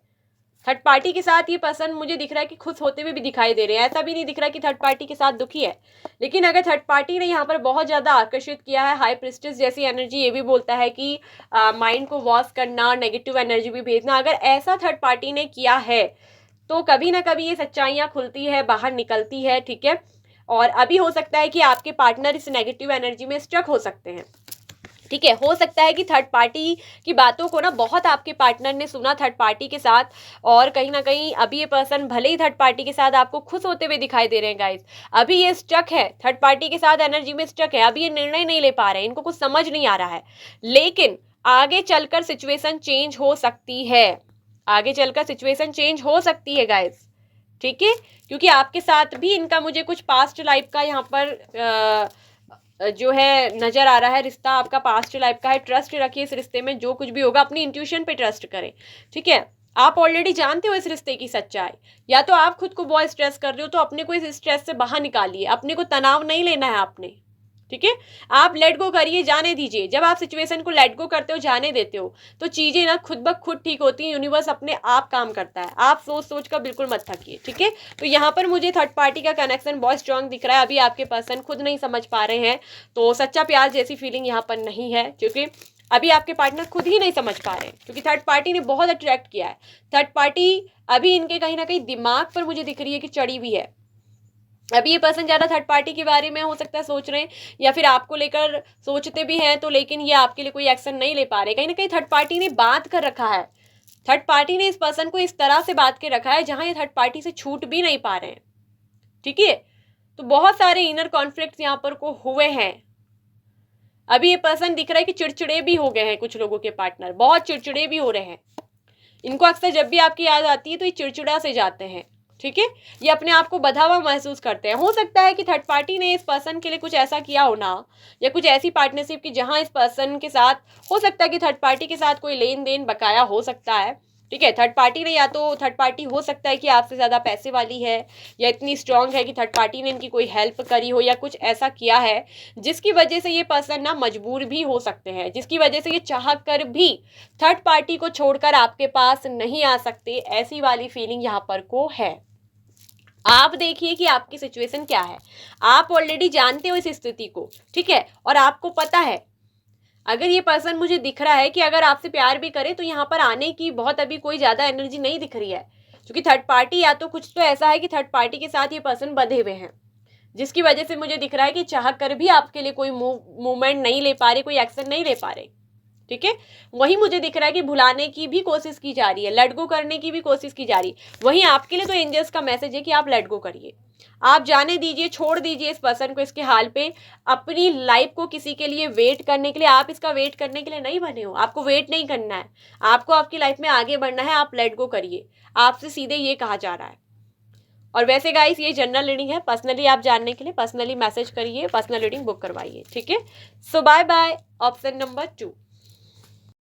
थर्ड पार्टी के साथ ये पर्सन मुझे दिख रहा है कि खुश होते हुए भी दिखाई दे रहे हैं, ऐसा भी नहीं दिख रहा कि थर्ड पार्टी के साथ दुखी है। लेकिन अगर थर्ड पार्टी ने यहाँ पर बहुत ज्यादा आकर्षित किया है, हाई प्रिस्टेस जैसी एनर्जी ये भी बोलता है कि माइंड को वॉश करना, नेगेटिव एनर्जी भी भेजना, अगर ऐसा थर्ड पार्टी ने किया है तो कभी ना कभी ये सच्चाइयाँ खुलती है, बाहर निकलती है, ठीक है। और अभी हो सकता है कि आपके पार्टनर इस नेगेटिव एनर्जी में स्ट्रक हो सकते हैं, ठीक है। हो सकता है कि थर्ड पार्टी की बातों को ना बहुत आपके पार्टनर ने सुना थर्ड पार्टी के साथ, और कहीं ना कहीं अभी ये पर्सन भले ही थर्ड पार्टी के साथ आपको खुश होते हुए दिखाई दे रहे हैं गाइस, अभी ये स्टक है, थर्ड पार्टी के साथ एनर्जी में स्टक है, अभी ये निर्णय नहीं ले पा रहे हैं, इनको कुछ समझ नहीं आ रहा है। लेकिन आगे चलकर सिचुएशन चेंज हो सकती है, आगे चलकर सिचुएशन चेंज हो सकती है गाइस, ठीक है। क्योंकि आपके साथ भी इनका मुझे कुछ पास्ट लाइफ का यहाँ पर जो है नजर आ रहा है, रिश्ता आपका पास्ट लाइफ का है। ट्रस्ट रखिए इस रिश्ते में, जो कुछ भी होगा अपनी इंट्यूशन पे ट्रस्ट करें, ठीक है। आप ऑलरेडी जानते हो इस रिश्ते की सच्चाई, या तो आप खुद को बहुत स्ट्रेस कर रहे हो तो अपने को इस स्ट्रेस से बाहर निकालिए, अपने को तनाव नहीं लेना है आपने, ठीक है। आप लेट गो करिए, जाने दीजिए। जब आप सिचुएशन को लेट गो करते हो, जाने देते हो, तो चीजें ना खुद ब खुद ठीक होती हैं, यूनिवर्स अपने आप काम करता है। आप सोच सोच कर बिल्कुल मत थकिए, ठीक है। तो यहाँ पर मुझे थर्ड पार्टी का कनेक्शन बहुत स्ट्रांग दिख रहा है। अभी आपके पर्सन खुद नहीं समझ पा रहे हैं, तो सच्चा प्यार जैसी फीलिंग यहाँ पर नहीं है, क्योंकि अभी आपके पार्टनर खुद ही नहीं समझ पा रहे हैं, क्योंकि थर्ड पार्टी ने बहुत अट्रैक्ट किया है। थर्ड पार्टी अभी इनके कहीं ना कहीं दिमाग पर मुझे दिख रही है कि चढ़ी हुई है। अभी ये पर्सन ज्यादा थर्ड पार्टी के बारे में हो सकता है सोच रहे हैं, या फिर आपको लेकर सोचते भी हैं तो, लेकिन ये आपके लिए कोई एक्शन नहीं ले पा रहे। कहीं ना कहीं थर्ड पार्टी ने बात कर रखा है, थर्ड पार्टी ने इस पर्सन को इस तरह से बात के रखा है जहां ये थर्ड पार्टी से छूट भी नहीं पा रहे हैं, ठीक है। तो बहुत सारे इनर कॉन्फ्लिक्ट यहाँ पर को हुए हैं। अभी ये पर्सन दिख रहा है कि चिड़चिड़े भी हो गए हैं, कुछ लोगों के पार्टनर बहुत चिड़चिड़े भी हो रहे हैं। इनको अक्सर जब भी आपकी याद आती है तो ये चिड़चिड़ा से जाते हैं, ठीक है। ये अपने आप को बंधा हुआ महसूस करते हैं। हो सकता है कि थर्ड पार्टी ने इस पर्सन के लिए कुछ ऐसा किया हो ना, या कुछ ऐसी पार्टनरशिप की जहां इस पर्सन के साथ हो सकता है कि थर्ड पार्टी के साथ कोई लेन देन बकाया हो सकता है, ठीक है। थर्ड पार्टी ने, या तो थर्ड पार्टी हो सकता है कि आपसे ज्यादा पैसे वाली है, या इतनी स्ट्रांग है कि थर्ड पार्टी ने इनकी कोई हेल्प करी हो, या कुछ ऐसा किया है जिसकी वजह से ये पर्सन ना मजबूर भी हो सकते हैं, जिसकी वजह से ये चाह कर भी थर्ड पार्टी को छोड़कर आपके पास नहीं आ सकते। ऐसी वाली फीलिंग यहाँ पर को है। आप देखिए कि आपकी सिचुएशन क्या है, आप ऑलरेडी जानते हो इस स्थिति को, ठीक है। और आपको पता है, अगर ये पर्सन मुझे दिख रहा है कि अगर आपसे प्यार भी करे तो यहाँ पर आने की बहुत अभी कोई ज्यादा एनर्जी नहीं दिख रही है, क्योंकि थर्ड पार्टी या तो कुछ तो ऐसा है कि थर्ड पार्टी के साथ ये पर्सन बंधे हुए हैं, जिसकी वजह से मुझे दिख रहा है कि चाह कर भी आपके लिए कोई मूवमेंट नहीं ले पा रहे, कोई एक्शन नहीं ले पा रहे, ठीक है। वही मुझे दिख रहा है कि भुलाने की भी कोशिश की जा रही है, लेट गो करने की भी कोशिश की जा रही है। वहीं आपके लिए तो एंजल्स का मैसेज है कि आप लेट गो करिए, आप जाने दीजिए, छोड़ दीजिए इस पर्सन को इसके हाल पे। अपनी लाइफ को किसी के लिए वेट करने के लिए, आप इसका वेट करने के लिए नहीं बने हो, आपको वेट नहीं करना है, आपको आपकी लाइफ में आगे बढ़ना है। आप लेट गो करिए, आपसे सीधे ये कहा जा रहा है। और वैसे गाइस ये जनरल रीडिंग है, पर्सनली आप जानने के लिए पर्सनली मैसेज करिए, पर्सनल रीडिंग बुक करवाइए, ठीक है। सो बाय बाय, ऑप्शन नंबर 2।